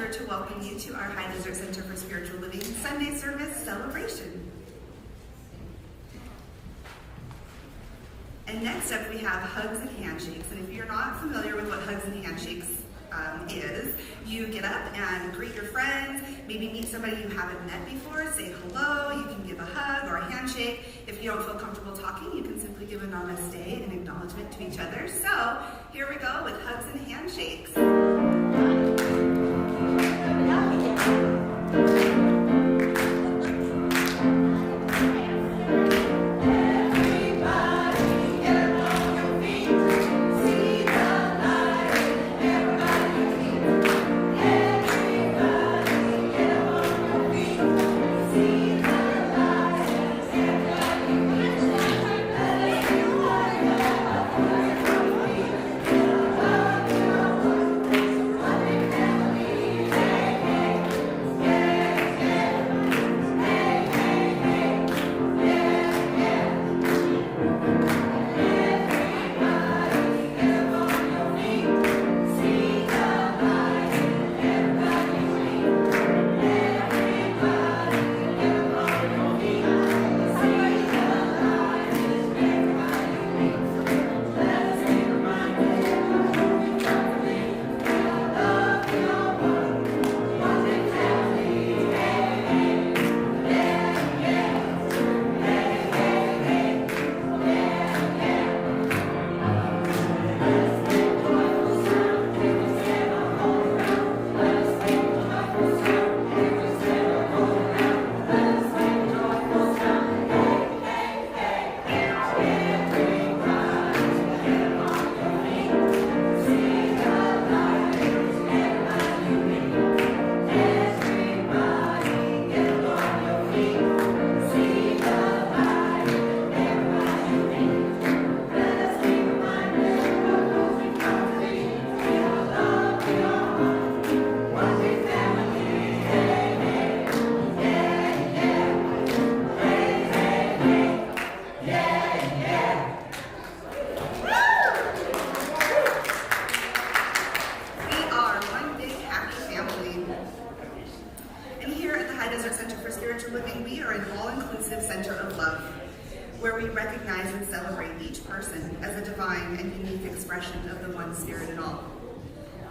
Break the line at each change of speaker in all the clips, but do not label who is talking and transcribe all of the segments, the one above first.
pleasure to welcome you to our High Desert Center for Spiritual Living Sunday Service celebration. And next up we have Hugs and Handshakes. And if you're not familiar with what Hugs and Handshakes is, you get up and greet your friends, maybe meet somebody you haven't met before, say hello, you can give a hug or a handshake. If you don't feel comfortable talking, you can simply give a namaste and acknowledgement to each other. So here we go with Hugs and Handshakes.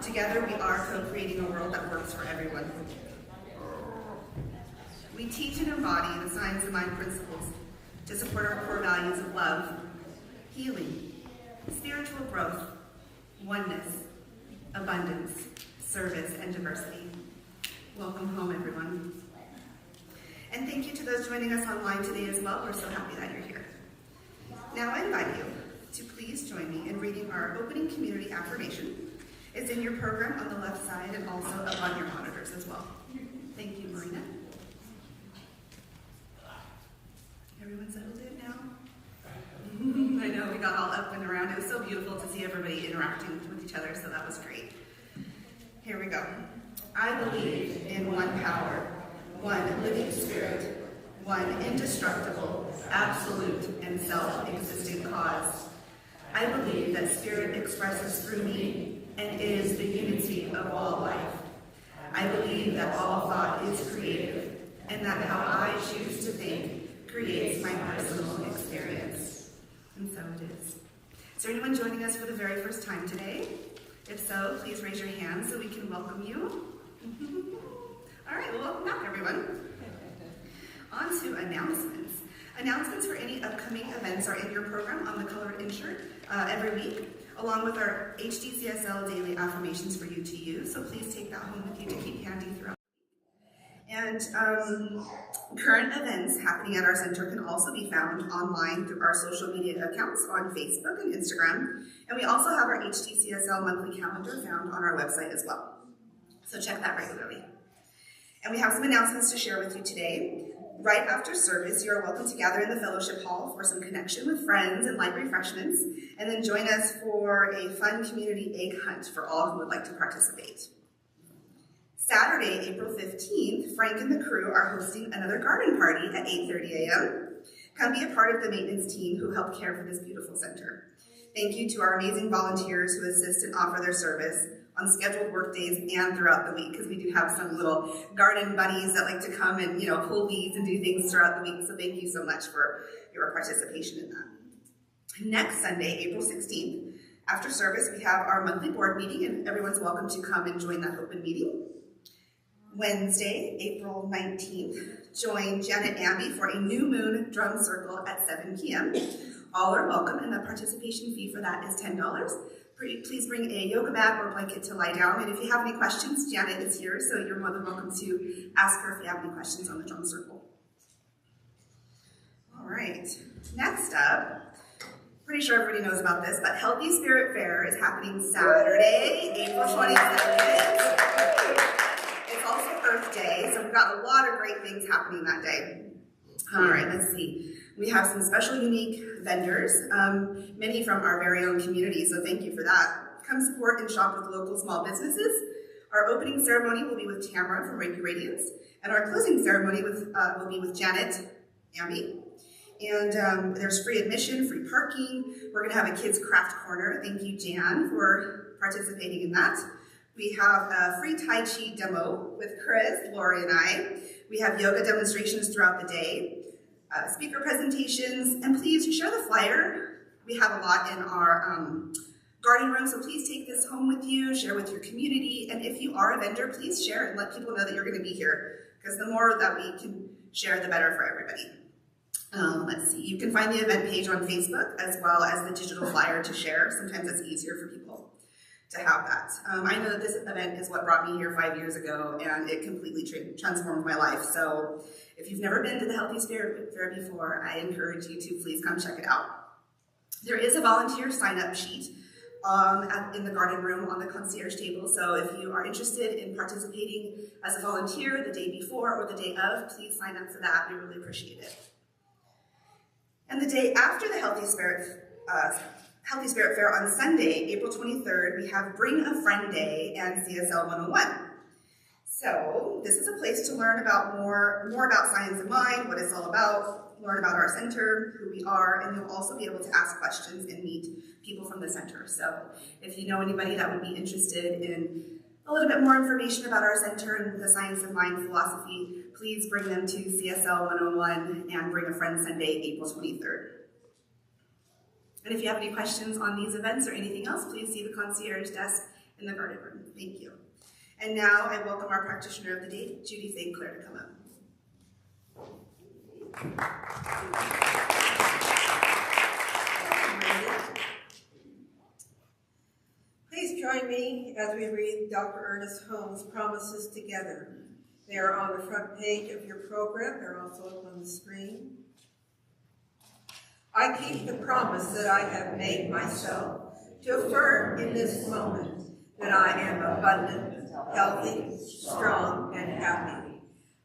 Together we are co-creating a world that works for everyone. We teach and embody the Science of Mind principles to support our core values of love, healing, spiritual growth, oneness, abundance, service, and diversity. Welcome home, everyone. And thank you to those joining us online today as well. We're so happy that you're here. Now I invite you to please join me in reading our opening community affirmation. It's in your program on the left side and also up on your monitors as well. Thank you, Marina. Everyone settled in now? I know, we got all up and around. It was so beautiful to see everybody interacting with each other, so that was great. Here we go. I believe in one power, one living spirit, one indestructible, absolute, and self-existent cause. I believe that spirit expresses through me and is the unity of all life. I believe that all thought is creative, and that how I choose to think creates my personal experience. And so it is. Is there anyone joining us for the very first time today? If so, please raise your hand so we can welcome you. All right, well, welcome back, everyone. On to announcements. Announcements for any upcoming events are in your program on the colored insert every week, along with our HDCSL daily affirmations for you to use. So please take that home with you to keep handy throughout. And current events happening at our center can also be found online through our social media accounts on Facebook and Instagram. And we also have our HDCSL monthly calendar found on our website as well. So check that regularly. And we have some announcements to share with you today. Right after service, you are welcome to gather in the fellowship hall for some connection with friends and light refreshments, and then join us for a fun community egg hunt for all who would like to participate. Saturday, April 15th, Frank and the crew are hosting another garden party at 8:30 a.m. Come be a part of the maintenance team who help care for this beautiful center. Thank you to our amazing volunteers who assist and offer their service, on scheduled work days and throughout the week, because we do have some little garden buddies that like to come and, pull weeds and do things throughout the week. So thank you so much for your participation in that. Next Sunday, April 16th, after service, we have our monthly board meeting, and everyone's welcome to come and join that open meeting. Wednesday, April 19th, join Janet and Amby for a new moon drum circle at 7 p.m. All are welcome, and the participation fee for that is $10. Please bring a yoga mat or blanket to lie down, and if you have any questions, Janet is here, so you're more than welcome to ask her if you have any questions on the drum circle. All right, next up, pretty sure everybody knows about this, but Healthy Spirit Fair is happening Saturday, April 27th. It's also Earth Day, so we've got a lot of great things happening that day. All right, let's see. We have some special, unique vendors, many from our very own community, so thank you for that. Come support and shop with local small businesses. Our opening ceremony will be with Tamara from Reiki Radiance, and our closing ceremony will be with Janet Amby. And there's free admission, free parking. We're going to have a kids craft corner. Thank you, Jan, for participating in that. We have a free Tai Chi demo with Chris, Lori, and I. We have yoga demonstrations throughout the day, speaker presentations, and please share the flyer. We have a lot in our garden room, so please take this home with you, share with your community, and if you are a vendor, please share and let people know that you're going to be here, because the more that we can share, the better for everybody. Let's see, you can find the event page on Facebook as well as the digital flyer to share. Sometimes it's easier for people to have that. I know that this event is what brought me here 5 years ago, and it completely transformed my life. So if you've never been to the Healthy Spirit Fair before, I encourage you to please come check it out. There is a volunteer sign-up sheet in the garden room on the concierge table, so if you are interested in participating as a volunteer the day before or the day of, please sign up for that. We really appreciate it. And the day after the Healthy Spirit Fair on Sunday, April 23rd, we have Bring a Friend Day and CSL 101. So this is a place to learn about more about Science of Mind, what it's all about, learn about our center, who we are, and you'll also be able to ask questions and meet people from the center. So if you know anybody that would be interested in a little bit more information about our center and the Science of Mind philosophy, please bring them to CSL 101 and Bring a Friend Sunday, April 23rd. And if you have any questions on these events or anything else, please see the concierge desk in the garden room. Thank you. And now I welcome our practitioner of the day, Judy St. Clair, to come up.
Please join me as we read Dr. Ernest Holmes' Promises Together. They are on the front page of your program. They're also up on the screen. I keep the promise that I have made myself to affirm in this moment that I am abundant, healthy, strong, and happy.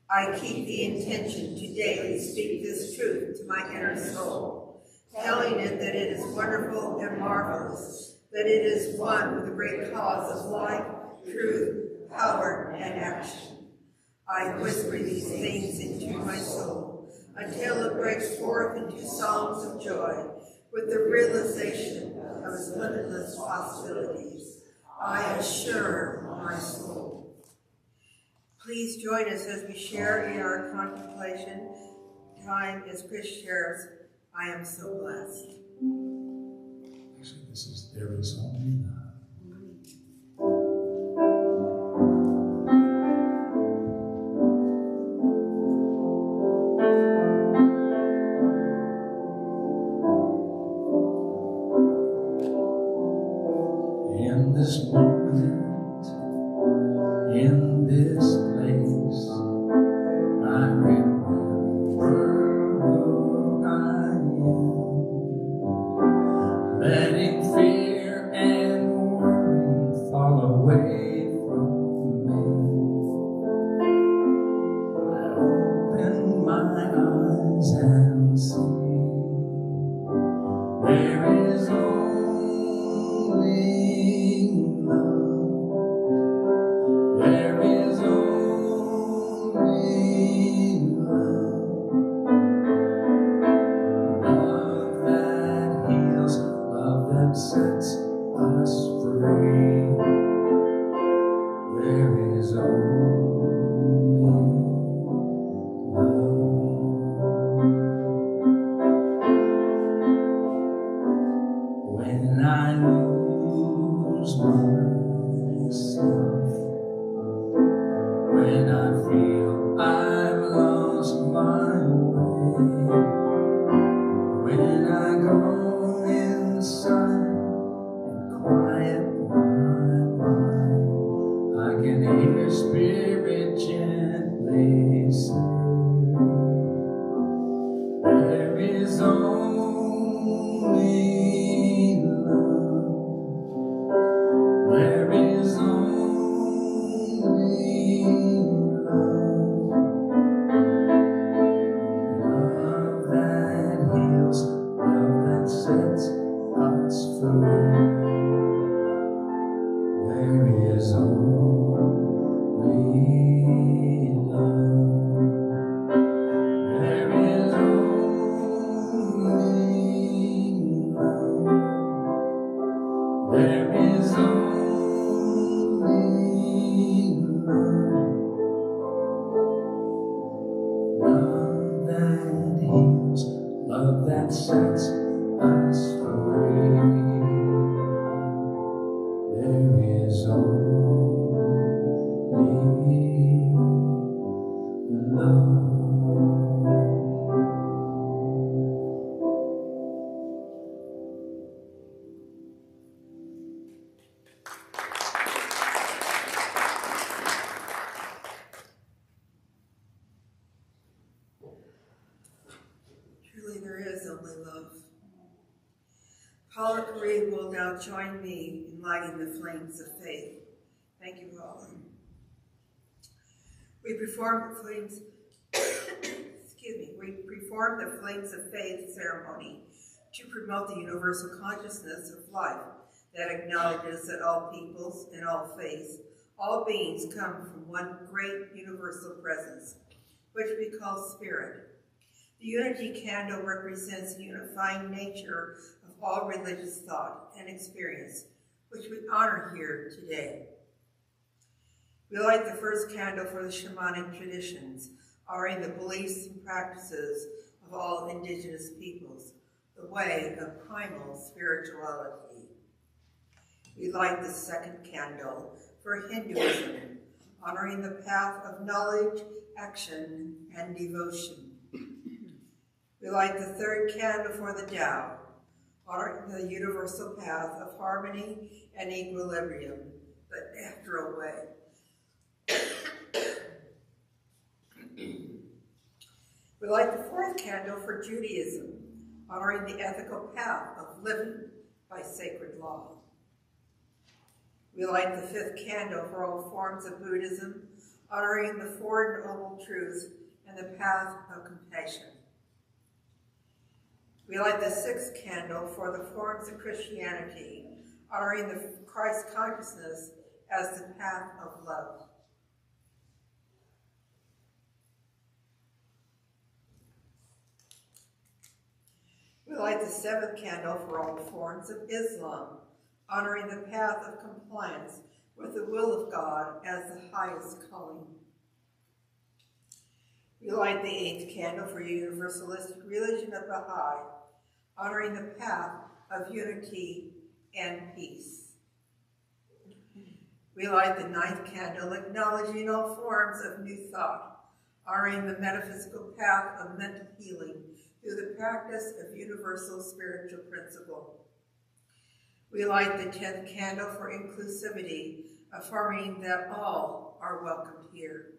I keep the intention to daily speak this truth to my inner soul, telling it that it is wonderful and marvelous, that it is one with the great cause of life, truth, power, and action. I whisper these things into my soul until it breaks forth into songs of joy with the realization of its limitless possibilities. I assure my soul. Please join us as we share in our contemplation time as Chris shares, I am so blessed.
Actually, this is There Is Only Love. In this moment, in this place, I remember who I am, letting fear and worry fall away from me. I open my eyes and see there is only there is only love, love that heals, love that sets us free. I lose myself, when I feel I've lost my way, when I go inside and quiet my mind, I can hear Spirit gently say, there is only love, there is only love, love that heals, love that sets us free. There is only love, there is only love, there is only love, love that heals, love that sets us free. There is only love.
Truly there is only love. Curcuru will now join me in lighting the flames of faith. Thank you, Paula. We perform the flames, we perform the flames of faith ceremony to promote the universal consciousness of life that acknowledges that all peoples and all faiths, all beings come from one great universal presence, which we call spirit. The unity candle represents the unifying nature of all religious thought and experience, which we honor here today. We light the first candle for the shamanic traditions, honoring the beliefs and practices of all indigenous peoples, the way of primal spirituality. We light the second candle for Hinduism, honoring the path of knowledge, action, and devotion. We light the third candle for the Tao, honoring the universal path of harmony and equilibrium, the natural way. We light the fourth candle for Judaism, honoring the ethical path of living by sacred law. We light the fifth candle for all forms of Buddhism, honoring the Four Noble Truths and the path of compassion. We light the sixth candle for the forms of Christianity, honoring the Christ consciousness as the path of love. We light the seventh candle for all forms of Islam, honoring the path of compliance with the will of God as the highest calling. We light the eighth candle for universalistic religion of Baha'i, honoring the path of unity and peace. We light the ninth candle, acknowledging all forms of new thought, honoring the metaphysical path of mental healing through the practice of universal spiritual principle. We light the 10th candle for inclusivity, affirming that all are welcomed here.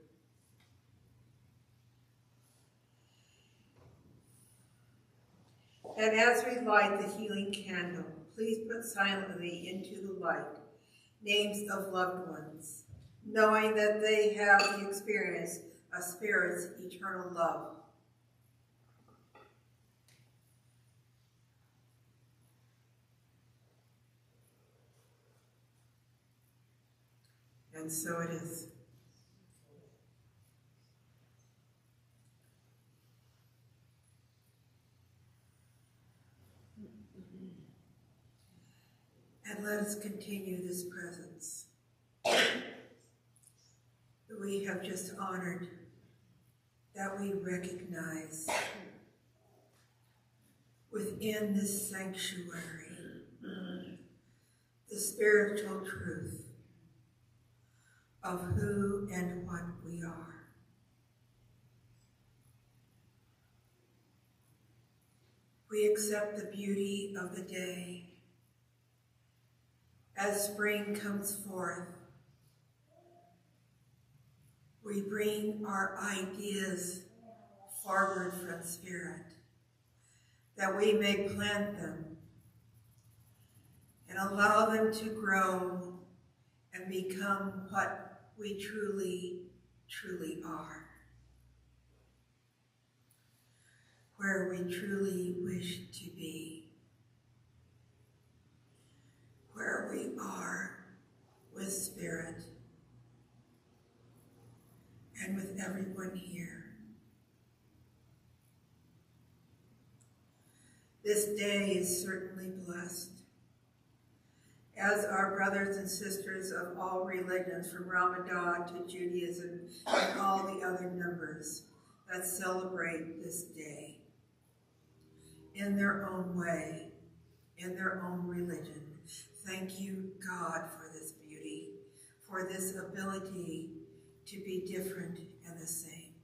And as we light the healing candle, please put silently into the light names of loved ones, knowing that they have the experience of Spirit's eternal love. And so it is. And let us continue this presence that we have just honored, that we recognize within this sanctuary the spiritual truth of who and what we are. We accept the beauty of the day as spring comes forth. We bring our ideas forward from Spirit, that we may plant them and allow them to grow and become what we truly, truly are, where we truly wish to be, where we are with Spirit and with everyone here. This day is certainly blessed, as our brothers and sisters of all religions, from Ramadan to Judaism and all the other members that celebrate this day in their own way, in their own religion. Thank you, God, for this beauty, for this ability to be different and the same.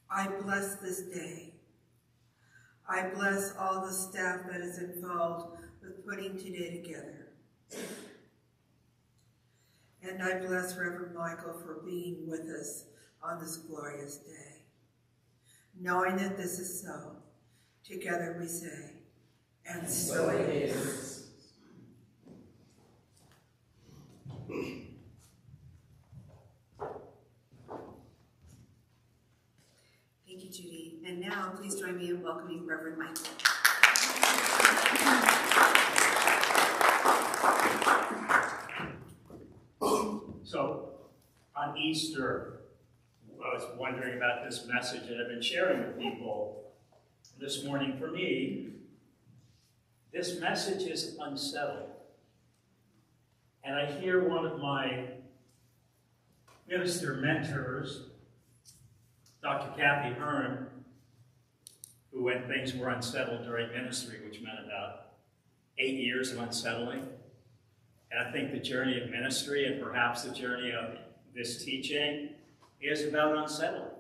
I bless this day. I bless all the staff that is involved with putting today together. And I bless Reverend Michael for being with us on this glorious day. Knowing that this is so, together we say, and so it is.
Thank you, Judy. And now, please join me in welcoming Reverend Michael.
So, on Easter, I was wondering about this message that I've been sharing with people this morning. For me, this message is unsettled. And I hear one of my minister mentors, Dr. Kathy Hearn, who, when things were unsettled during ministry, which meant about 8 years of unsettling, and I think the journey of ministry and perhaps the journey of this teaching is about unsettling.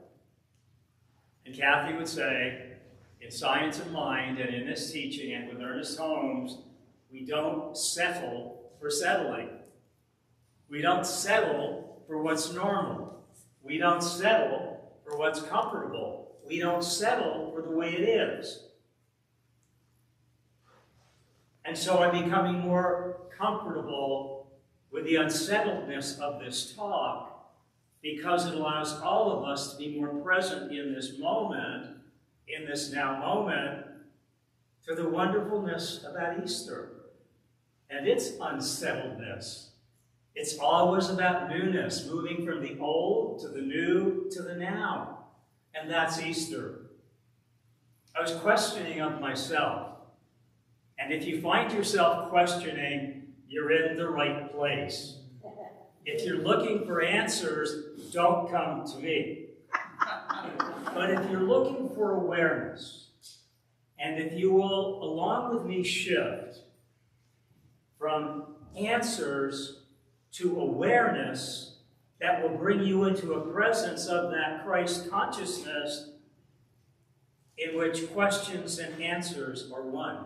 And Kathy would say, in Science of Mind and in this teaching and with Ernest Holmes, we don't settle for settling. We don't settle for what's normal. We don't settle for what's comfortable. We don't settle for the way it is. And so I'm becoming more comfortable with the unsettledness of this talk, because it allows all of us to be more present in this moment, in this now moment, to the wonderfulness about Easter and its unsettledness. It's always about newness, moving from the old to the new to the now. And that's Easter. I was questioning of myself. And if you find yourself questioning, you're in the right place. If you're looking for answers, don't come to me. But if you're looking for awareness, and if you will, along with me, shift from answers to awareness that will bring you into a presence of that Christ consciousness in which questions and answers are one,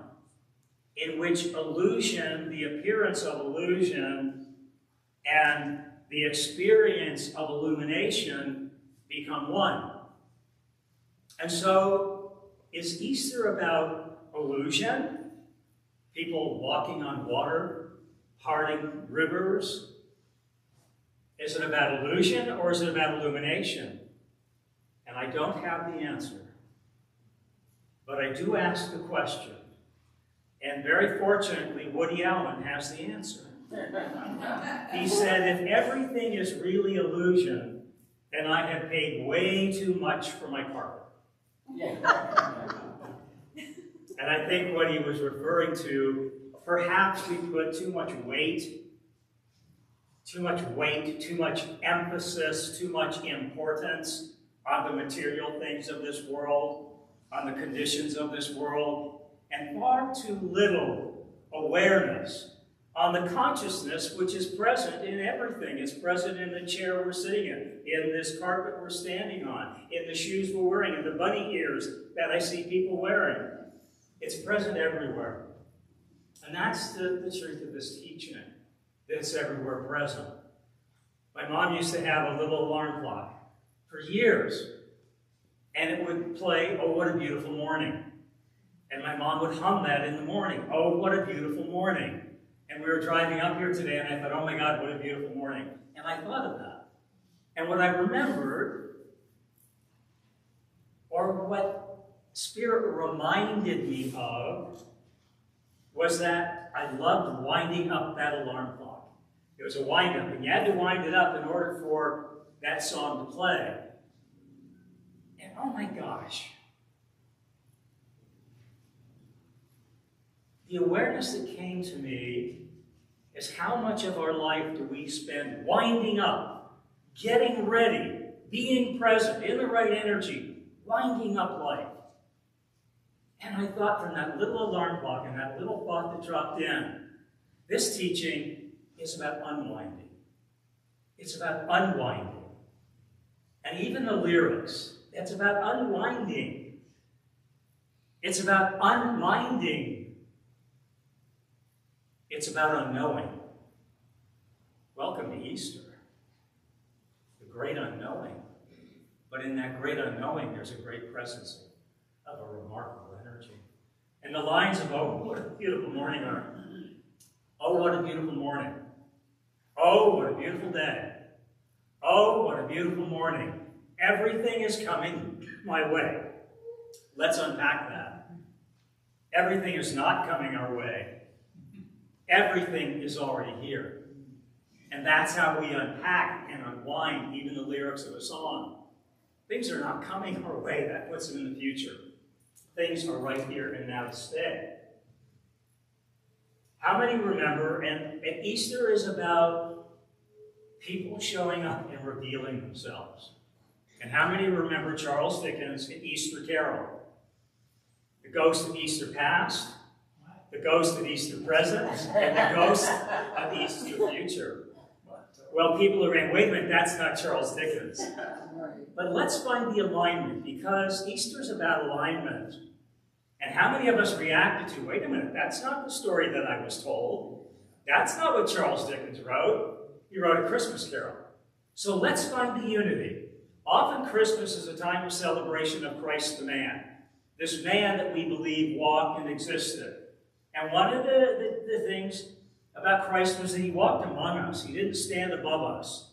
in which illusion, the appearance of illusion, and the experience of illumination become one. And so, is Easter about illusion? People walking on water, parting rivers? Is it about illusion or is it about illumination? And I don't have the answer. But I do ask the question. And very fortunately, Woody Allen has the answer. He said, if everything is really illusion, then I have paid way too much for my carpet. And I think what he was referring to, perhaps we put too much weight, too much emphasis, too much importance on the material things of this world, on the conditions of this world, and far too little awareness, on the consciousness which is present in everything. It's present in the chair we're sitting in this carpet we're standing on, in the shoes we're wearing, in the bunny ears that I see people wearing. It's present everywhere. And that's the truth of this teaching, that it's everywhere present. My mom used to have a little alarm clock for years, and it would play, "Oh, what a beautiful morning." And my mom would hum that in the morning, "Oh, what a beautiful morning." And we were driving up here today, and I thought, "Oh my God, what a beautiful morning." And I thought of that. And what I remembered, or what Spirit reminded me of, was that I loved winding up that alarm clock. It was a wind-up, and you had to wind it up in order for that song to play. And oh my gosh, the awareness that came to me is how much of our life do we spend winding up, getting ready, being present, in the right energy, winding up life. And I thought, from that little alarm clock and that little thought that dropped in, this teaching is about unwinding. It's about unwinding. And even the lyrics, it's about unwinding. It's about unminding. It's about unknowing. Welcome to Easter, the great unknowing. But in that great unknowing, there's a great presence of a remarkable energy. And the lines of, "Oh, what a beautiful morning" are, "Oh, what a beautiful morning. Oh, what a beautiful day. Oh, what a beautiful morning. Everything is coming my way." Let's unpack that. Everything is not coming our way. Everything is already here. And that's how we unpack and unwind even the lyrics of a song. Things are not coming our way. That puts them in the future. Things are right here and now to stay. How many remember, and Easter is about people showing up and revealing themselves. And how many remember Charles Dickens' Easter Carol? The ghost of Easter past, the ghost of Easter present, and the ghost of Easter future. Well, people are saying, wait a minute, that's not Charles Dickens. But let's find the alignment, because Easter is about alignment. And how many of us reacted to, wait a minute, that's not the story that I was told. That's not what Charles Dickens wrote. He wrote A Christmas Carol. So let's find the unity. Often Christmas is a time of celebration of Christ the man. This man that we believe walked and existed. And one of the things about Christ was that he walked among us. He didn't stand above us.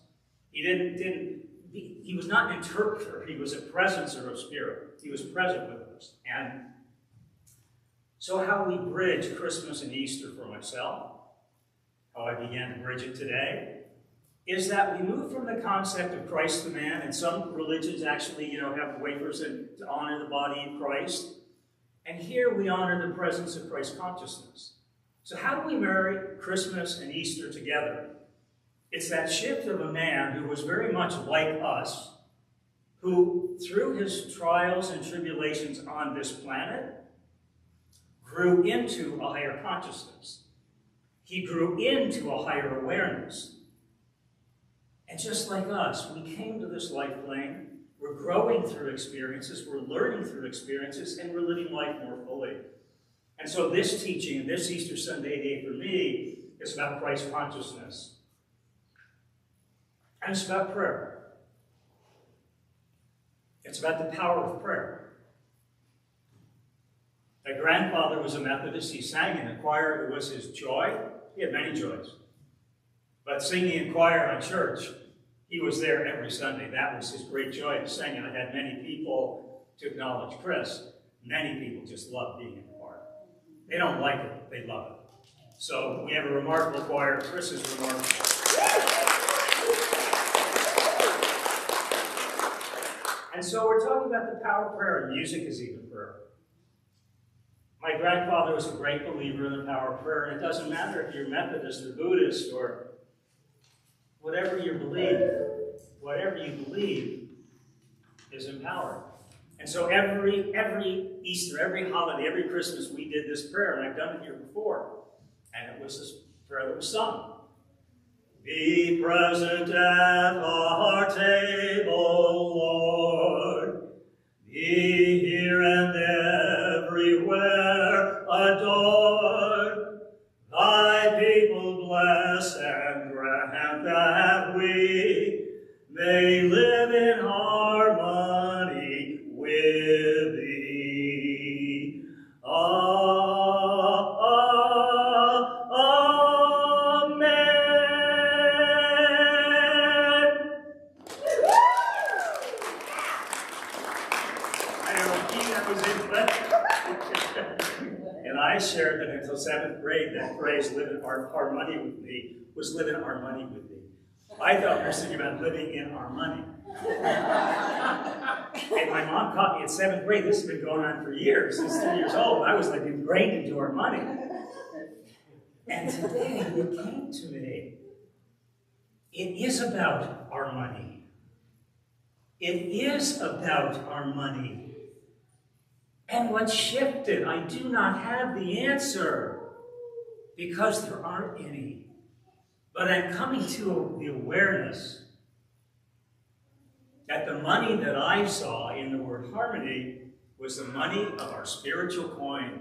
He was not an interpreter. He was a presencer of spirit. He was present with us. And so how we bridge Christmas and Easter for myself, how I began to bridge it today, is that we move from the concept of Christ the man, and some religions actually, have wafers to honor the body of Christ. And here we honor the presence of Christ consciousness. So how do we marry Christmas and Easter together? It's that shift of a man who was very much like us, who through his trials and tribulations on this planet, grew into a higher consciousness. He grew into a higher awareness. And just like us, we came to this life plane, we're growing through experiences, we're learning through experiences, and we're living life more fully. And so this teaching, this Easter Sunday day for me, is about Christ consciousness. And it's about prayer. It's about the power of prayer. My grandfather was a Methodist. He sang in the choir. It was his joy. He had many joys. But singing in choir in church, he was there every Sunday. That was his great joy to sing. And I had many people to acknowledge Chris. Many people just love being in the choir. They don't like it, they love it. So we have a remarkable choir. Chris is remarkable. And so we're talking about the power of prayer, and music is even prayer. My grandfather was a great believer in the power of prayer, and it doesn't matter if you're Methodist or Buddhist or whatever you believe is empowered. And so every Easter, every holiday, every Christmas, we did this prayer, and I've done it here before. was this prayer that was sung. Be present at our table, Lord. Be here and everywhere adored. Thy people bless and grant that we may live in harmony with thee. And I shared that until 7th grade, that phrase, live in harmony with thee, was live in harmony with thee. I thought we were singing about living in our money. And my mom caught me at 7th grade. This has been going on for years. Since 3 years old, I was like ingrained into our money. And today, it came to me. It is about our money. It is about our money. And what shifted? I do not have the answer because there aren't any. But I'm coming to the awareness that the money that I saw in the word harmony was the money of our spiritual coin.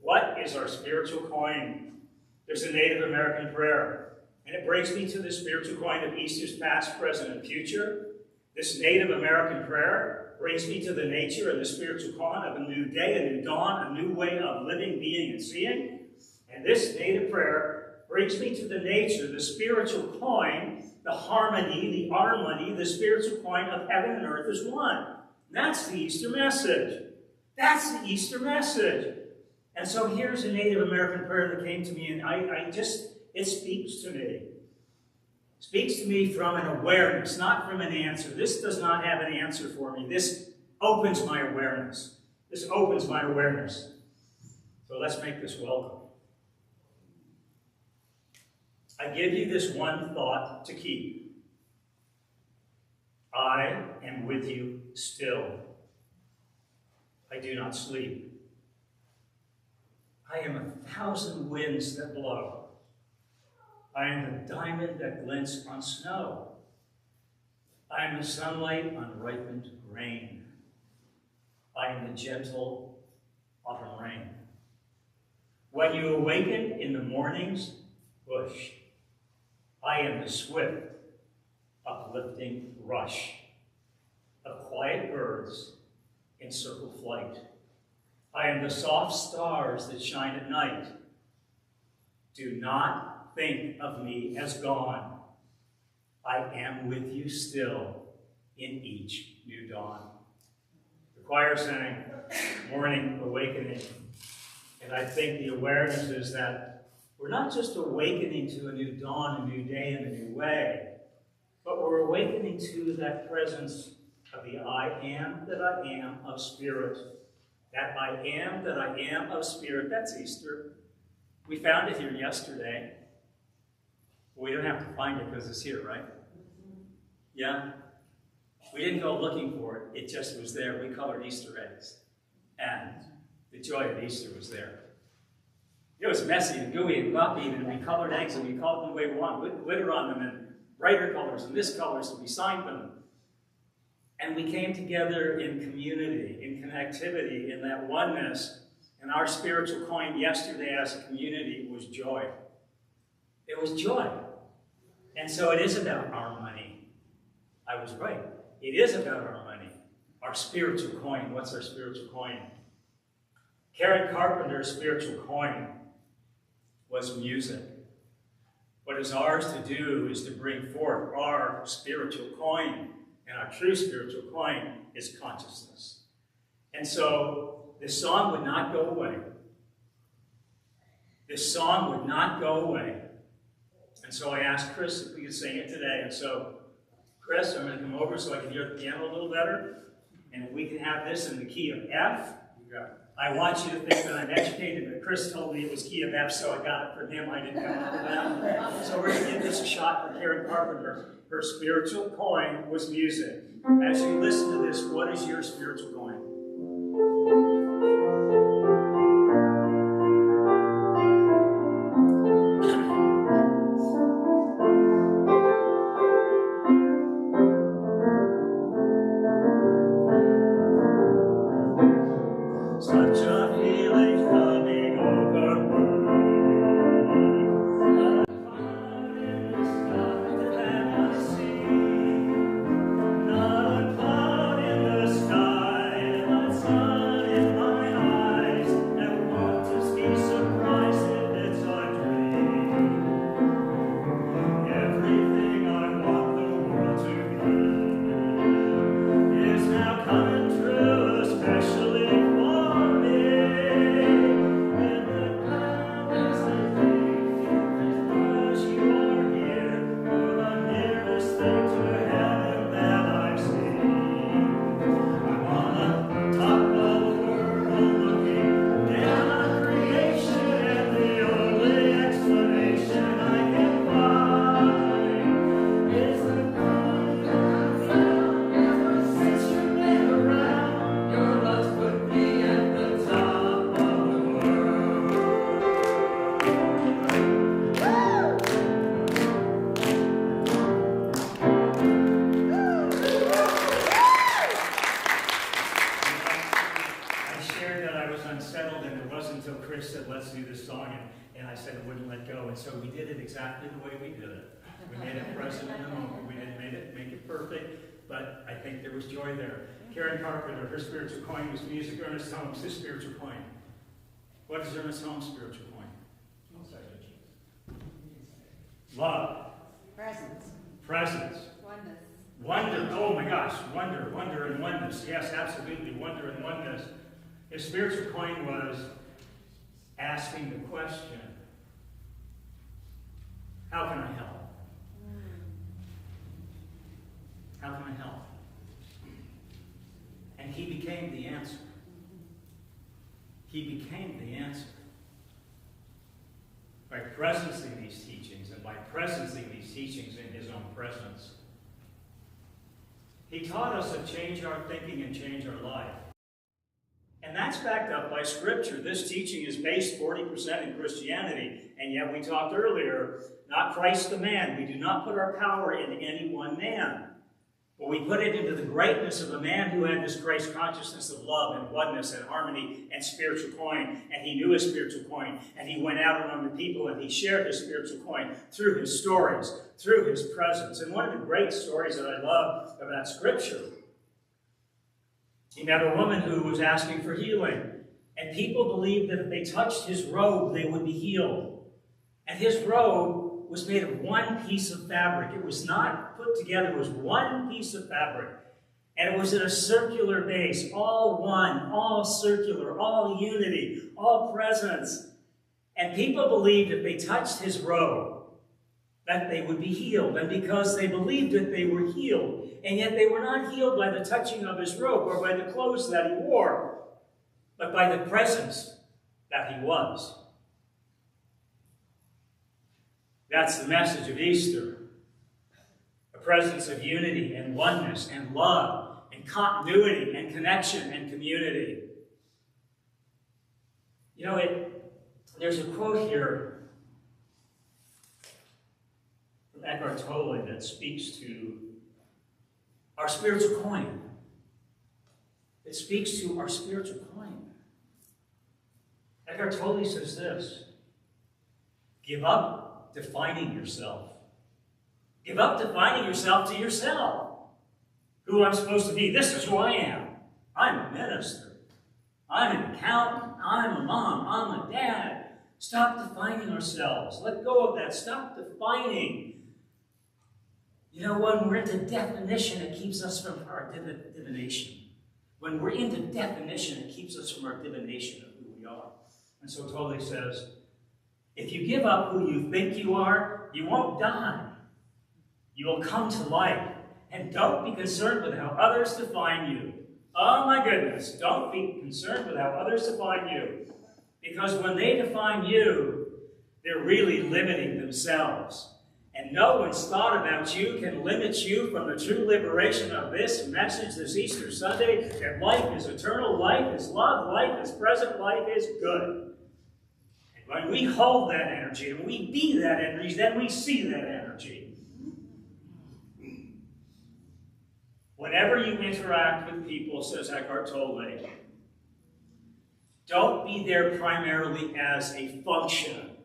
What is our spiritual coin? There's a Native American prayer, and it brings me to the spiritual coin of Easter's past, present, and future. This Native American prayer brings me to the nature and the spiritual coin of a new day, a new dawn, a new way of living, being, and seeing. And this Native prayer brings me to the nature, the spiritual coin, the harmony, the harmony, the spiritual coin of heaven and earth is one. That's the Easter message. That's the Easter message. And so here's a Native American prayer that came to me, and it speaks to me. Speaks to me from an awareness, not from an answer. This does not have an answer for me. This opens my awareness. This opens my awareness. So let's make this welcome. I give you this one thought to keep. I am with you still. I do not sleep. I am 1,000 winds that blow. I am the diamond that glints on snow. I am the sunlight on ripened grain. I am the gentle autumn rain. When you awaken in the morning's bush, I am the swift, uplifting rush of quiet birds in circle flight. I am the soft stars that shine at night. Do not think of me as gone. I am with you still in each new dawn. The choir sang Morning Awakening. And I think the awareness is that we're not just awakening to a new dawn, a new day, and a new way, but we're awakening to that presence of the I am that I am of spirit. That I am that I am of spirit. That's Easter. We found it here yesterday. We don't have to find it because it's here, right? Yeah? We didn't go looking for it. It just was there. We colored Easter eggs. And the joy of Easter was there. It was messy and gooey and bumpy, and we colored eggs, and we colored them the way we want, with glitter on them, and brighter colors, and this color, so we signed them. And we came together in community, in connectivity, in that oneness. And our spiritual coin yesterday as a community was joy. It was joy. And so it is about our money. I was right. It is about our money. Our spiritual coin. What's our spiritual coin? Karen Carpenter's spiritual coin was music. What is ours to do is to bring forth our spiritual coin. And our true spiritual coin is consciousness. And so this song would not go away. This song would not go away. And so I asked Chris if we could sing it today. And so, Chris, I'm going to come over so I can hear the piano a little better. And if we can have this in the key of F. I want you to think that I'm educated, but Chris told me it was key of F, so I got it from him. I didn't come up with that. So we're going to give this a shot for Karen Carpenter. Her spiritual coin was music. As you listen to this, what is your spiritual coin? and it wouldn't let go. And so we did it exactly the way we did it. We made it present in the moment. We didn't make it perfect, but I think there was joy there. Karen Carpenter, her spiritual coin was music. Ernest Holmes, his spiritual coin. What is Ernest Holmes' spiritual coin? Love.
Presence.
Presence.
Oneness.
Wonder. Oh my gosh. Wonder and oneness. Yes, absolutely. Wonder and oneness. His spiritual coin was asking the question, how can I help? How can I help? And he became the answer. He became the answer. By presencing these teachings, and by presencing these teachings in his own presence, he taught us to change our thinking and change our life. And that's backed up by Scripture. This teaching is based 40% in Christianity, and yet we talked earlier, not Christ the man. We do not put our power in any one man, but we put it into the greatness of a man who had this Christ consciousness of love and oneness and harmony and spiritual coin, and he knew his spiritual coin, and he went out among the people and he shared his spiritual coin through his stories, through his presence. And one of the great stories that I love about Scripture, he met a woman who was asking for healing, and people believed that if they touched his robe, they would be healed. And his robe was made of one piece of fabric. It was not put together. It was one piece of fabric. And it was in a circular base, all one, all circular, all unity, all presence. And people believed if they touched his robe, that they would be healed. And because they believed it, they were healed. And yet they were not healed by the touching of his robe or by the clothes that he wore, but by the presence that he was. That's the message of Easter. A presence of unity and oneness and love and continuity and connection and community. You know, there's a quote here from Eckhart Tolle that speaks to our spiritual coin. It speaks to our spiritual coin. Eckhart Tolle says this: give up defining yourself. Give up defining yourself to yourself. Who I'm supposed to be. This is who I am. I'm a minister. I'm an accountant. I'm a mom. I'm a dad. Stop defining ourselves. Let go of that. Stop defining. You know, when we're into definition, it keeps us from our divination. When we're into definition, it keeps us from our divination of who we are. And so Tolle says, if you give up who you think you are, you won't die. You will come to life. And don't be concerned with how others define you. Oh my goodness, don't be concerned with how others define you. Because when they define you, they're really limiting themselves. And no one's thought about you can limit you from the true liberation of this message this Easter Sunday, that life is eternal, life is love, life is present, life is good. When we hold that energy and we be that energy, then we see that energy. Whenever you interact with people, says Eckhart Tolle, don't be there primarily as a function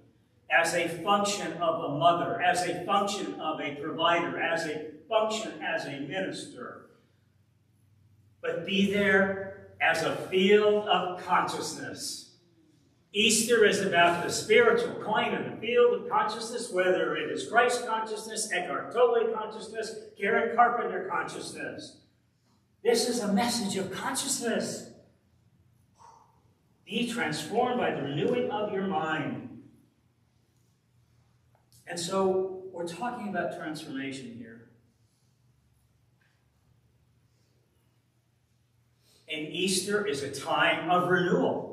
of a mother, as a function of a provider, as a function as a minister, but be there as a field of consciousness. Easter is about the spiritual coin of the field of consciousness, whether it is Christ consciousness, Eckhart Tolle consciousness, Karen Carpenter consciousness. This is a message of consciousness. Be transformed by the renewing of your mind. And so we're talking about transformation here. And Easter is a time of renewal.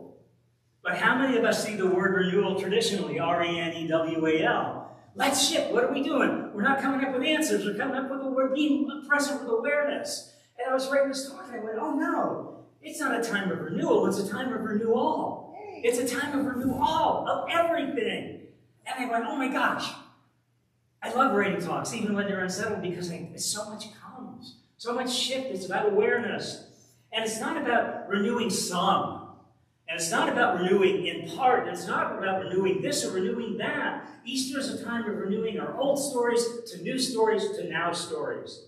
But how many of us see the word renewal traditionally, R-E-N-E-W-A-L? Let's shift. What are we doing? We're not coming up with answers. We're coming up with we're being present with awareness. And I was writing this talk and I went, oh no, it's not a time of renewal. It's a time of renewal. It's a time of renewal of everything. And I went, oh my gosh. I love writing talks, even when they're unsettled, because so much comes. So much shift. It's about awareness. And it's not about renewing some And it's not about renewing in part, and it's not about renewing this or renewing that. Easter is a time of renewing our old stories to new stories to now stories.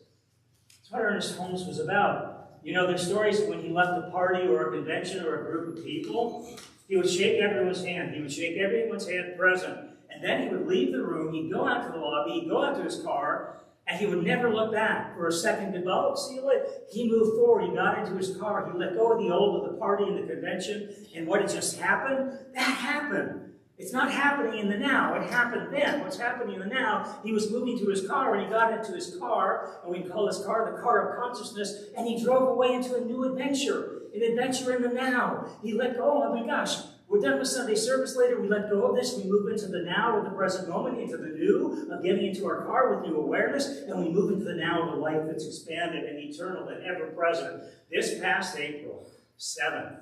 That's what Ernest Holmes was about. You know, there's stories when he left a party or a convention or a group of people, he would shake everyone's hand. He would shake everyone's hand present. And then he would leave the room, he'd go out to the lobby, he'd go out to his car, and he would never look back for a second to go, oh, see you later. He moved forward, he got into his car, he let go of the old of the party and the convention, and what had just happened, that happened. It's not happening in the now, it happened then. What's happening in the now, he was moving to his car, and he got into his car, and we call his car the car of consciousness, and he drove away into a new adventure, an adventure in the now. He let go, oh my gosh, we're done with Sunday service later, we let go of this, we move into the now of the present moment, into the new, of getting into our car with new awareness, and we move into the now of a life that's expanded and eternal and ever present. This past April 7th,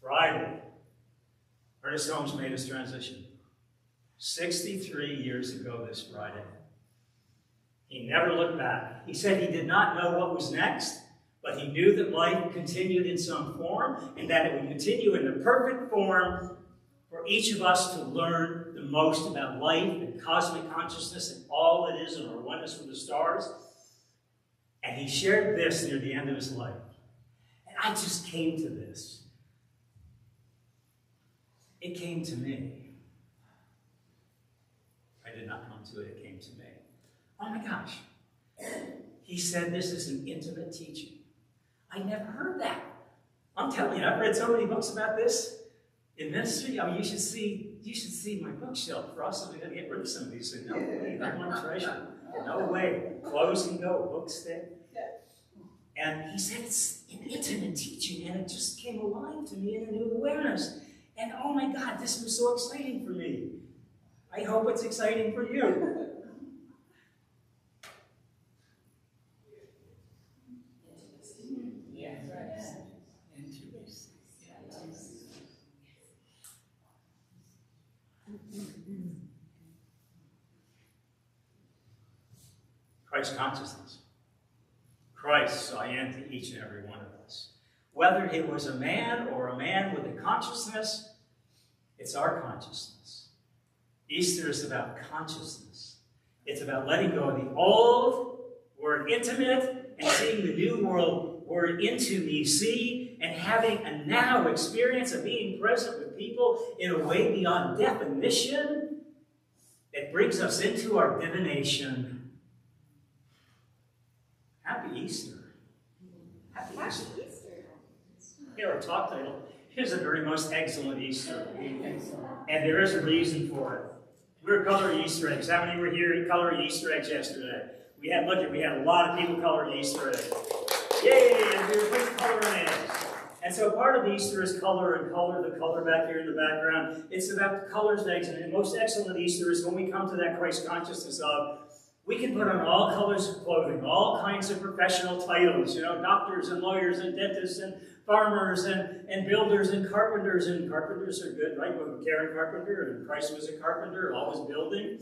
Friday, Ernest Holmes made his transition. 63 years ago this Friday. He never looked back. He said he did not know what was next, but he knew that life continued in some form, and that it would continue in the perfect form for each of us to learn the most about life and cosmic consciousness and all it is and our oneness with the stars. And he shared this near the end of his life. And I just came to this. It came to me. I did not come to it, it came to me. Oh my gosh. He said this is an intimate teaching. I never heard that. I'm telling you, I've read so many books about this in ministry. I mean, you should see my bookshelf. For us, we're going to get rid of some of these things. No way, not one treasure. No way. Clothes can go, books stay. And he said it's an intimate teaching, and it just came alive to me in a new awareness. And oh my God, this was so exciting for me. I hope it's exciting for you. Christ consciousness. Christ saw into each and every one of us. Whether it was a man or a man with a consciousness, it's our consciousness. Easter is about consciousness. It's about letting go of the old, we're intimate, and seeing the new world we're into me see, and having a now experience of being present with people in a way beyond definition that brings us into our divination. Happy Easter. Happy Easter. Here, our talk title is a very most excellent Easter. And there is a reason for it. We're coloring Easter eggs. How many were here coloring Easter eggs yesterday? We had a lot of people coloring Easter eggs. Yay! And we were coloring eggs. And so part of Easter is color, and the color back here in the background. It's about the colors of eggs. And the most excellent Easter is when we come to that Christ consciousness of, we can put on all colors of clothing, all kinds of professional titles, doctors and lawyers and dentists and farmers and builders and carpenters. And carpenters are good, right? Karen Carpenter, and Christ was a carpenter, always building.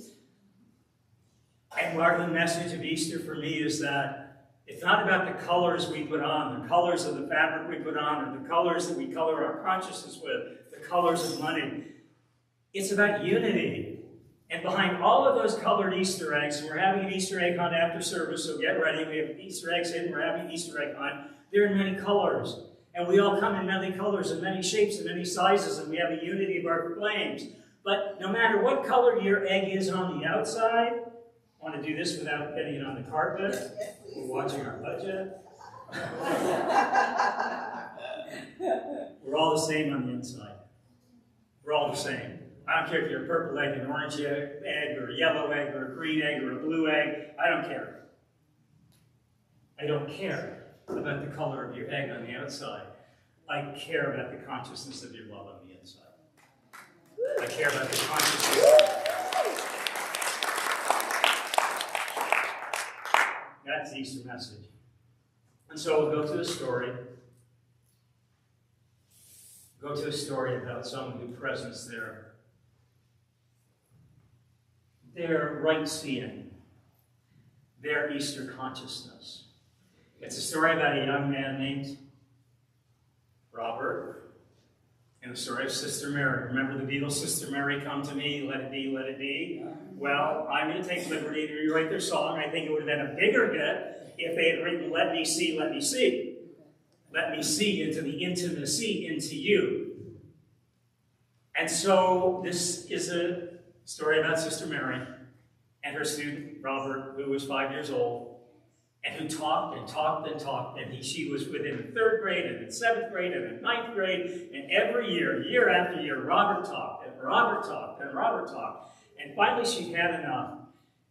And part of the message of Easter for me is that it's not about the colors we put on, the colors of the fabric we put on, or the colors that we color our consciousness with, the colors of money. It's about unity. And behind all of those colored Easter eggs, and we're having an Easter egg hunt after service, so get ready. We have Easter eggs hidden, we're having an Easter egg hunt. They're in many colors. And we all come in many colors and many shapes and many sizes, and we have a unity of our flames. But no matter what color your egg is on the outside, I want to do this without getting it on the carpet. We're watching our budget. We're all the same on the inside. We're all the same. I don't care if you're a purple egg, an orange egg, or a yellow egg, or a green egg, or a blue egg. I don't care. I don't care about the color of your egg on the outside. I care about the consciousness of your love on the inside. I care about the consciousness. That's the Easter message. And so we'll go to a story. Go to a story about someone who presents their right seeing, their Easter consciousness. It's a story about a young man named Robert in the story of Sister Mary. Remember the Beatles, Sister Mary, come to me, let it be, let it be? Well, I'm going to take liberty to rewrite their song. I think it would have been a bigger hit if they had written, let me see, let me see. Let me see into the intimacy into you. And so this is a story about Sister Mary and her student, Robert, who was 5 years old, and who talked and talked and talked, and she was within 3rd grade, and in 7th grade, and in 9th grade, and every year after year, Robert talked, and Robert talked, and Robert talked. And finally she had enough,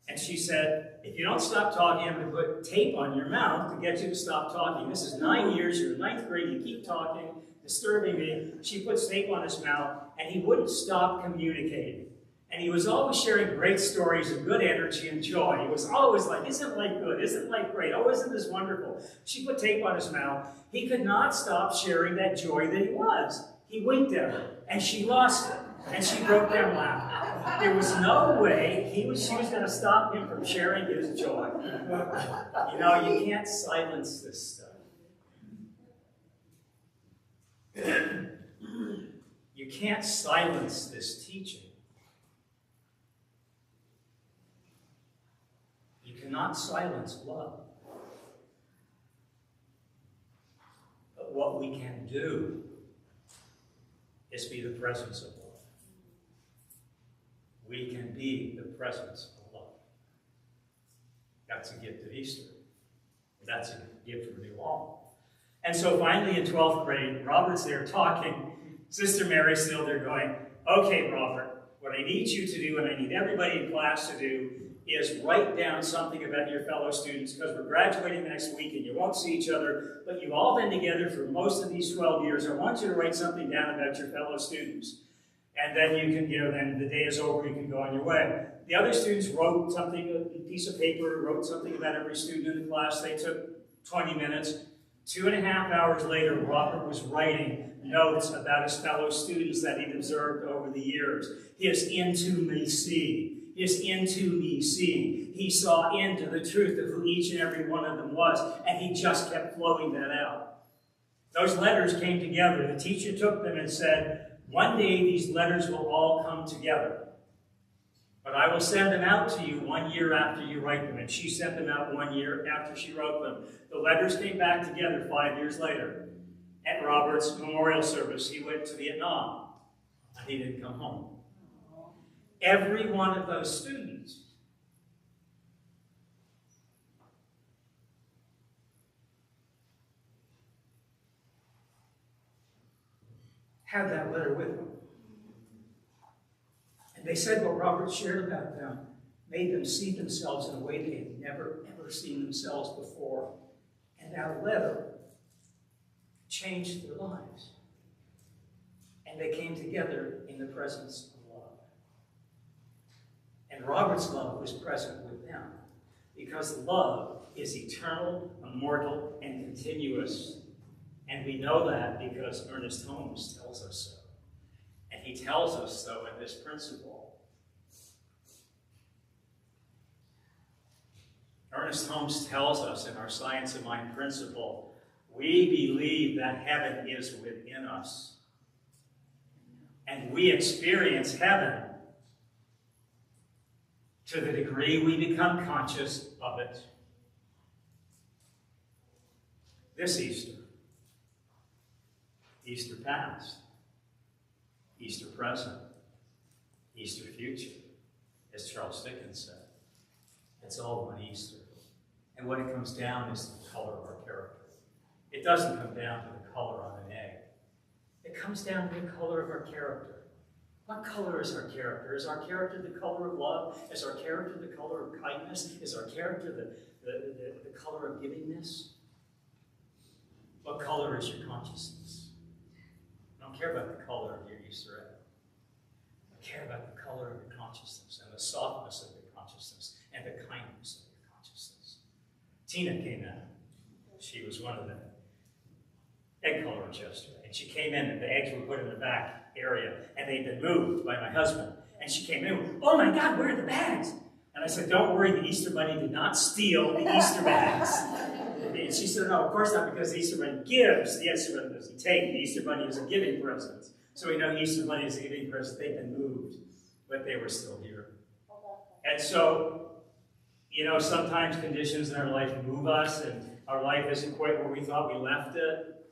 and she said, if you don't stop talking, I'm going to put tape on your mouth to get you to stop talking. This is 9 years, you're in 9th grade, you keep talking, disturbing me. She puts tape on his mouth, and he wouldn't stop communicating. And he was always sharing great stories of good energy and joy. He was always like, isn't life good? Isn't life great? Oh, isn't this wonderful? She put tape on his mouth. He could not stop sharing that joy that he was. He winked at her, and she lost it. And she broke down laughing. There was no way she was going to stop him from sharing his joy. You know, you can't silence this stuff. You can't silence this teaching. You cannot silence love. But what we can do is be the presence of love. We can be the presence of love. That's a gift of Easter. That's a gift from you all. And so finally in 12th grade, Robert's there talking. Sister Mary's still there going, okay, Robert, what I need you to do and I need everybody in class to do is write down something about your fellow students because we're graduating next week and you won't see each other, but you've all been together for most of these 12 years. I want you to write something down about your fellow students. And then you can, then the day is over, you can go on your way. The other students wrote something, a piece of paper, wrote something about every student in the class. They took 20 minutes. 2.5 hours later, Robert was writing notes about his fellow students that he'd observed over the years. His intimacy. His intimacy. He saw into the truth of who each and every one of them was, and he just kept flowing that out. Those letters came together. The teacher took them and said, one day these letters will all come together. But I will send them out to you 1 year after you write them. And she sent them out 1 year after she wrote them. The letters came back together 5 years later. At Robert's memorial service, he went to Vietnam, and he didn't come home. Every one of those students had that letter with them. And they said what Robert shared about them made them see themselves in a way they had never, ever seen themselves before. And that letter changed their lives. And they came together in the presence of love. And Robert's love was present with them because love is eternal, immortal, and continuous. And we know that because Ernest Holmes tells us so. And he tells us so in this principle. Ernest Holmes tells us in our Science of Mind principle, we believe that heaven is within us. And we experience heaven to the degree we become conscious of it. This Easter, Easter past, Easter present, Easter future, as Charles Dickens said. It's all one Easter. And what it comes down is the color of our character. It doesn't come down to the color on an egg. It comes down to the color of our character. What color is our character? Is our character the color of love? Is our character the color of kindness? Is our character the color of givingness? What color is your consciousness? I don't care about the color of your Easter egg. I care about the color of your consciousness and the softness of your consciousness and the kindness of your consciousness. Tina came in. She was one of the egg colorers yesterday. And she came in and the eggs were put in the back area and they'd been moved by my husband. And she came in, oh my God, where are the bags? And I said, don't worry, the Easter Bunny did not steal the Easter bags. And she said, no, of course not, because the Easter Bunny gives. The Easter Bunny doesn't take. The Easter Bunny is a giving present. So we know Easter Bunny is a giving present. They've been moved, but they were still here. And so, you know, sometimes conditions in our life move us, and our life isn't quite where we thought we left it.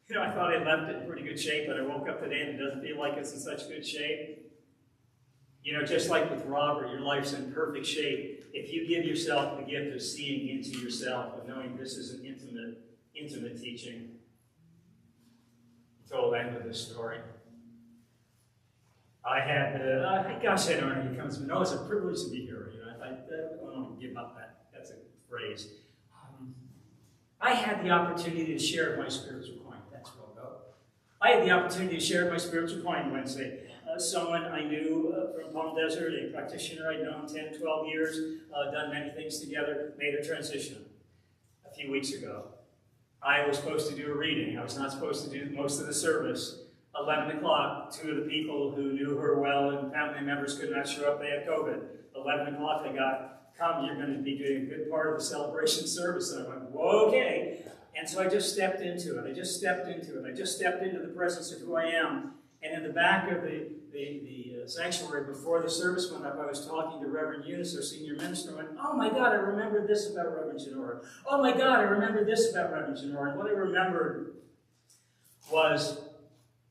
You know, I thought I left it in pretty good shape, but I woke up today and it doesn't feel like it's in such good shape. You know, just like with Robert, your life's in perfect shape if you give yourself the gift of seeing into yourself, of knowing this is an intimate teaching. Until the end of this story. I had, gosh, I don't know, he comes to me, no, it's a privilege to be here. You know, I don't give up that. That's a phrase. I had the opportunity to share my spiritual coin. That's where I'll go. I had the opportunity to share my spiritual coin Wednesday. Someone I knew from Palm Desert, a practitioner I'd known 10, 12 years, done many things together, made a transition a few weeks ago. I was supposed to do a reading. I was not supposed to do most of the service. 11 o'clock, two of the people who knew her well and family members could not show up. They had COVID. 11 o'clock, they got, come, you're going to be doing a good part of the celebration service. And I went, whoa, okay. And so I just stepped into it. I just stepped into the presence of who I am. And in the back of the sanctuary, before the service went up, I was talking to Reverend Eunice, our senior minister, and went, oh my God, I remember this about Reverend Genora. Oh my God, I remember this about Reverend Genora. And what I remembered was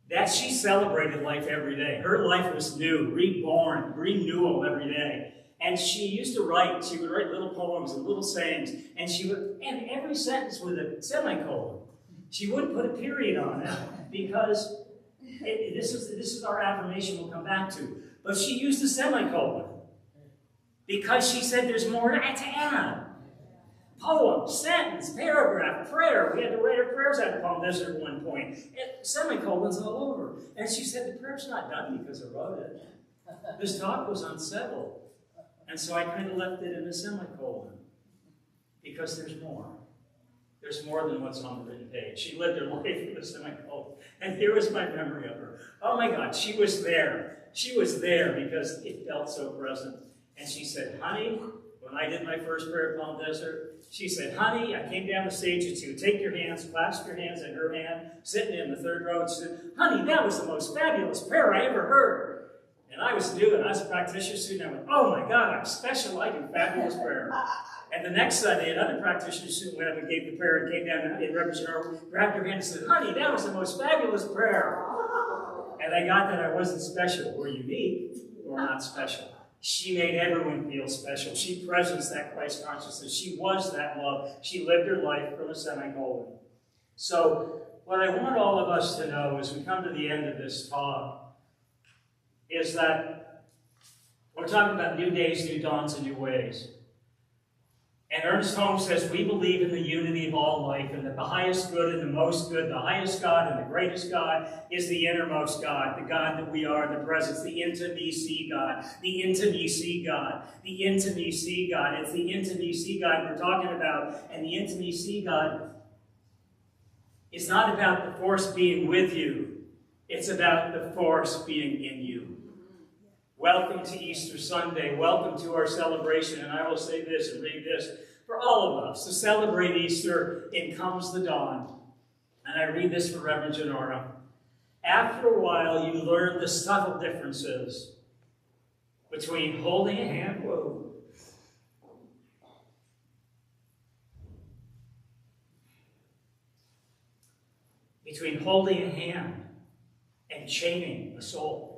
that she celebrated life every day. Her life was new, reborn, renewal every day. And she used to write. She would write little poems and little sayings, and she would end every sentence with a semicolon. She wouldn't put a period on it because this is our affirmation we'll come back to. But she used a semicolon because she said there's more to add. Poem, sentence, paragraph, prayer. We had to write our prayers out of Palm Desert at one point. Semicolons all over. And she said the prayer's not done because I wrote it. This talk was unsettled. And so I kind of left it in a semicolon because there's more. There's more than what's on the written page. She lived her life with a semicolon. And here was my memory of her. Oh my God, she was there. She was there because it felt so present. And she said, honey, when I did my first prayer at Palm Desert, she said, honey, I came down the stage at you. Take your hands, clasp your hands in her hand, sitting in the third row, and said, honey, that was the most fabulous prayer I ever heard. And I was new, and I was a practitioner student. I went, oh my God, I'm special. I do fabulous prayer. And the next Sunday, another practitioner student went up and gave the prayer and came down and Reverend Genora grabbed her hand and said, honey, that was the most fabulous prayer. And I got that I wasn't special or unique or not special. She made everyone feel special. She presenced that Christ consciousness. She was that love. She lived her life from a semicolon. So what I want all of us to know as we come to the end of this talk is that we're talking about new days, new dawns, and new ways. And Ernest Holmes says, we believe in the unity of all life, and that the highest good and the most good, the highest God and the greatest God is the innermost God, the God that we are, the presence, the intimacy God, the intimacy God, the intimacy God. It's the intimacy God we're talking about, and the intimacy God is not about the force being with you. It's about the force being in you. Welcome to Easter Sunday. Welcome to our celebration. And I will say this and read this. For all of us to celebrate Easter, in comes the dawn. And I read this for Reverend Genora. After a while, you learn the subtle differences between holding a hand, between holding a hand and chaining a soul.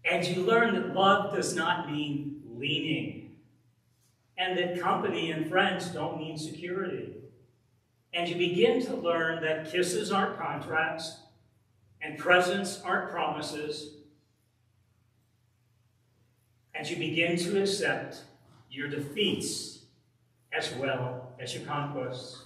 And you learn that love does not mean leaning, and that company and friends don't mean security. And you begin to learn that kisses aren't contracts, and presents aren't promises. And you begin to accept your defeats as well as your conquests.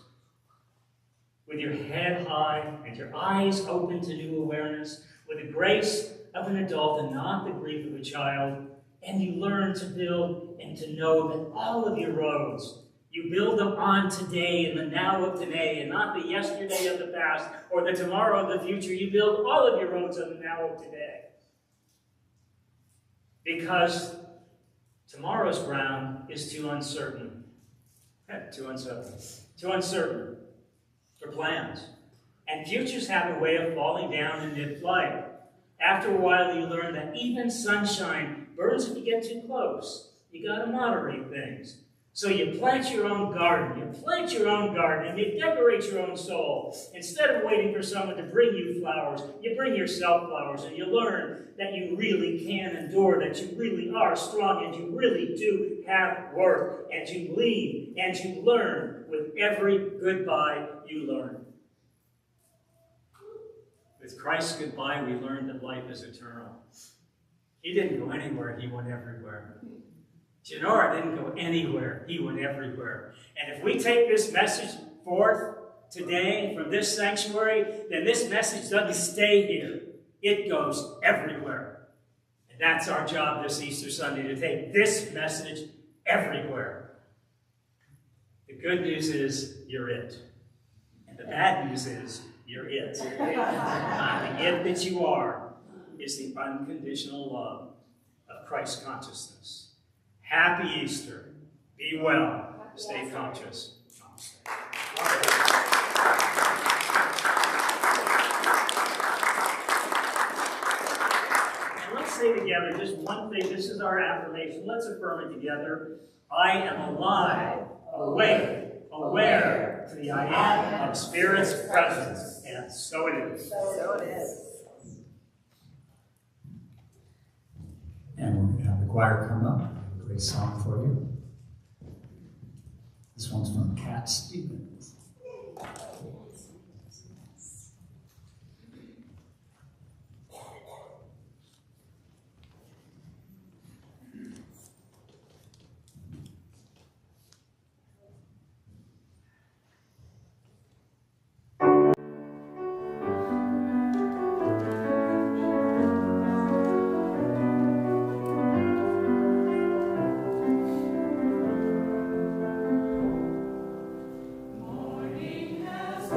With your head high and your eyes open to new awareness, with the grace of an adult and not the grief of a child, and you learn to build and to know that all of your roads, you build them on today and the now of today, and not the yesterday of the past or the tomorrow of the future. You build all of your roads on the now of today. Because tomorrow's ground is too uncertain. Too uncertain for plans. And futures have a way of falling down in mid-flight. After a while, you learn that even sunshine burns if you get too close. You gotta moderate things. So you plant your own garden, and you decorate your own soul. Instead of waiting for someone to bring you flowers, you bring yourself flowers, and you learn that you really can endure, that you really are strong, and you really do have worth, and you lead, and you learn with every goodbye you learn. With Christ's goodbye, we learn that life is eternal. He didn't go anywhere, he went everywhere. Janora didn't go anywhere, he went everywhere. And if we take this message forth today from this sanctuary, then this message doesn't stay here. It goes everywhere. And that's our job this Easter Sunday, to take this message everywhere. The good news is you're it. And the bad news is you're it. The it that you are is the unconditional love of Christ consciousness. Happy Easter. Be well. Stay conscious. And let's say together just one thing. This is our affirmation. Let's affirm it together. I am alive, awake, aware to the I am of Spirit's presence. And so it is.
So it is.
And we're going to have the choir come up. A great song for you. This one's from Cat Stevens.
Morning has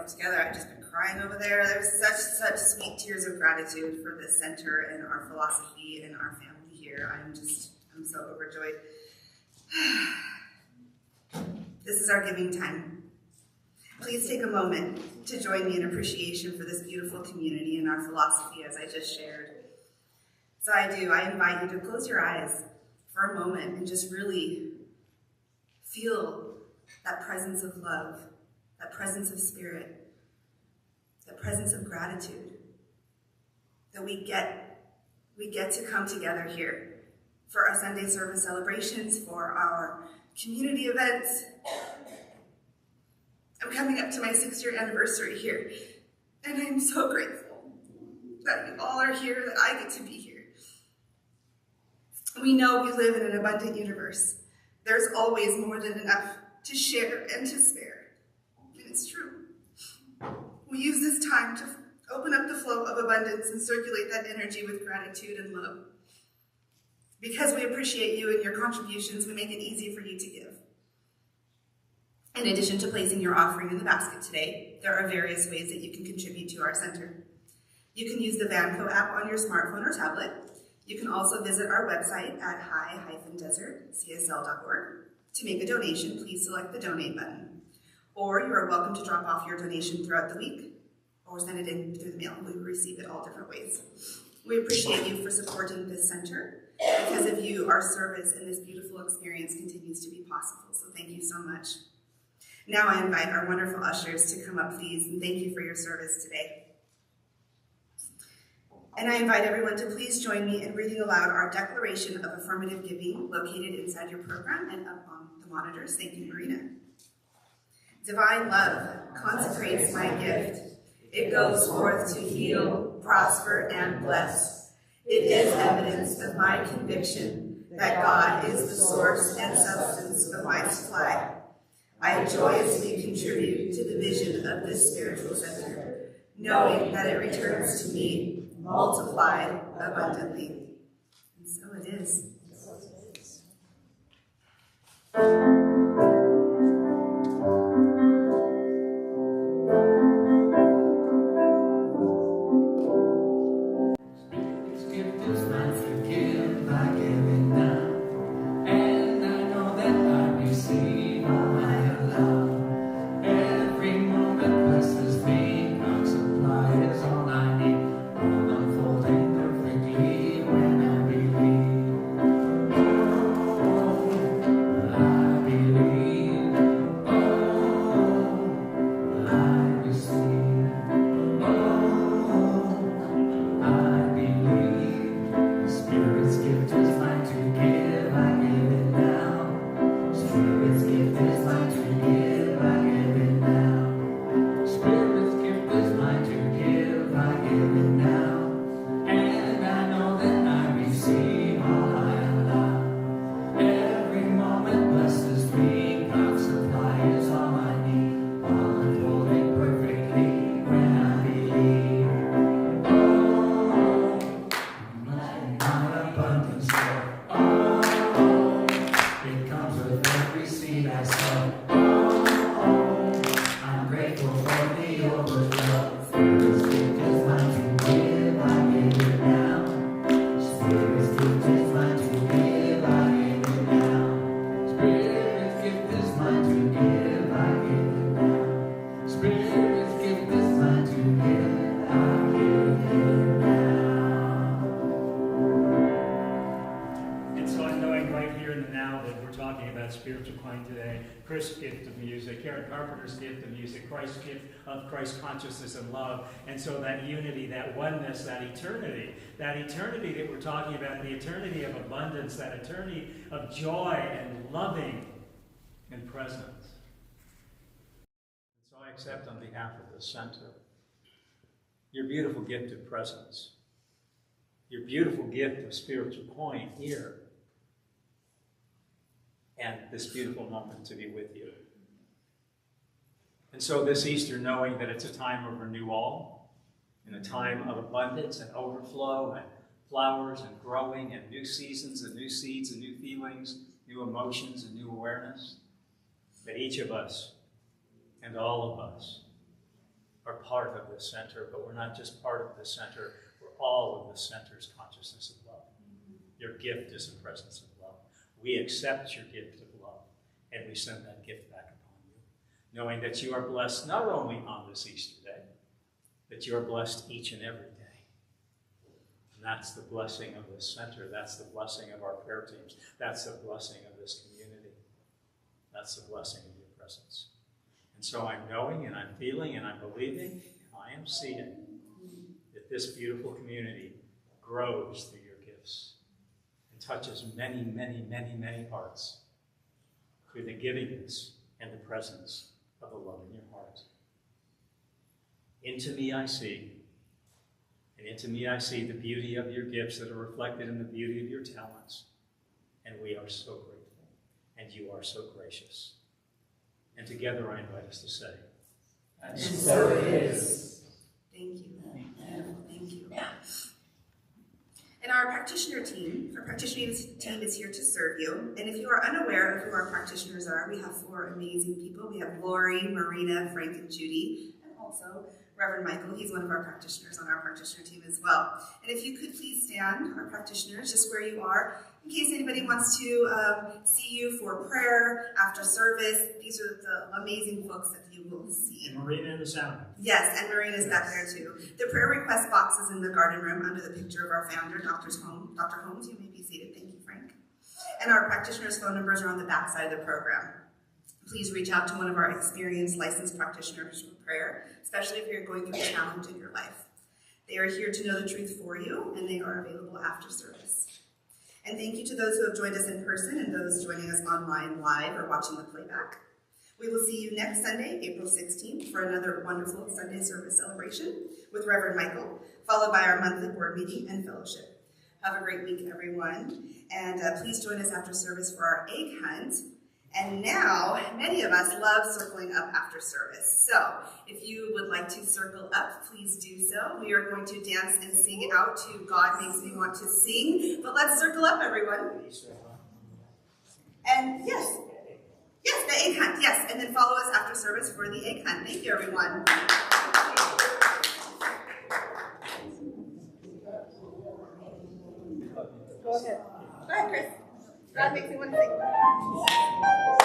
up together. I've just been crying over there. There's such sweet tears of gratitude for this center and our philosophy and our family here. I'm so overjoyed. This is our giving time. Please take a moment to join me in appreciation for this beautiful community and our philosophy as I just shared. So I invite you to close your eyes for a moment and just really feel that presence of love, that presence of spirit, that presence of gratitude, that we get to come together here for our Sunday service celebrations, for our community events. I'm coming up to my 6-year anniversary here, and I'm so grateful that you all are here, that I get to be here. We know we live in an abundant universe. There's always more than enough to share and to spare, and it's true. We use this time to open up the flow of abundance and circulate that energy with gratitude and love. Because we appreciate you and your contributions, we make it easy for you to give. In addition to placing your offering in the basket today, there are various ways that you can contribute to our center. You can use the Vanco app on your smartphone or tablet. You can also visit our website at high-desertcsl.org. To make a donation, please select the donate button. Or you are welcome to drop off your donation throughout the week or send it in through the mail. We receive it all different ways. We appreciate you for supporting this center. Because of you, our service and this beautiful experience continues to be possible. So thank you so much. Now I invite our wonderful ushers to come up, please, and thank you for your service today. And I invite everyone to please join me in reading aloud our Declaration of Affirmative Giving located inside your program and up on the monitors. Thank you, Marina. Divine love consecrates my gift. It goes forth to heal, prosper, and bless. It is evidence of my conviction that God is the source and substance of my supply. I joyously contribute to the vision of this spiritual center, knowing that it returns to me multiplied abundantly. And so it is.
Christ's gift of Christ's consciousness and love. And so that unity, that oneness, that eternity that we're talking about, the eternity of abundance, that eternity of joy and loving and presence. And so I accept on behalf of the center your beautiful gift of presence, your beautiful gift of spiritual point here, and this beautiful moment to be with you. And so this Easter, knowing that it's a time of renewal, and a time of abundance and overflow and flowers and growing and new seasons and new seeds and new feelings, new emotions and new awareness, that each of us and all of us are part of the center, but we're not just part of the center, we're all of the center's consciousness of love. Your gift is a presence of love. We accept your gift of love, and we send that gift back upon you, knowing that you are blessed not only on this Easter day, but you are blessed each and every day. And that's the blessing of this center. That's the blessing of our prayer teams. That's the blessing of this community. That's the blessing of your presence. And so I'm knowing, and I'm feeling, and I'm believing, and I am seeing that this beautiful community grows through your gifts and touches many, many, many, many hearts through the givingness and the presence of the love in your heart. Into me I see, and into me I see the beauty of your gifts that are reflected in the beauty of your talents. And we are so grateful, and you are so gracious. And together I invite us to say,
and so it is.
Thank you. Thank you. And our practitioner team is here to serve you. And if you are unaware of who our practitioners are, we have 4 amazing people. We have Lori, Marina, Frank, and Judy, and also Reverend Michael. He's one of our practitioners on our practitioner team as well. And if you could please stand, our practitioners, just where you are, in case anybody wants to see you for prayer after service. These are the amazing folks that you will see.
and Marina in the sound.
Yes, and Marina's back there too. The prayer request box is in the garden room under the picture of our founder, Dr. Holmes. You may be seated. Thank you, Frank. And our practitioners' phone numbers are on the back side of the program. Please reach out to one of our experienced licensed practitioners for prayer, especially if you're going through a challenge in your life. They are here to know the truth for you, and they are available after service. And thank you to those who have joined us in person and those joining us online live or watching the playback. We will see you next Sunday, April 16th, for another wonderful Sunday service celebration with Reverend Michael, followed by our monthly board meeting and fellowship. Have a great week, everyone. And please join us after service for our egg hunt. And now, many of us love circling up after service. So, if you would like to circle up, please do so. We are going to dance and sing out to God Makes Me Want to Sing. But let's circle up, everyone. And yes, the egg hunt, yes. And then follow us after service for the egg hunt. Thank you, everyone. Go ahead, Chris. God Makes Me Want to Sing.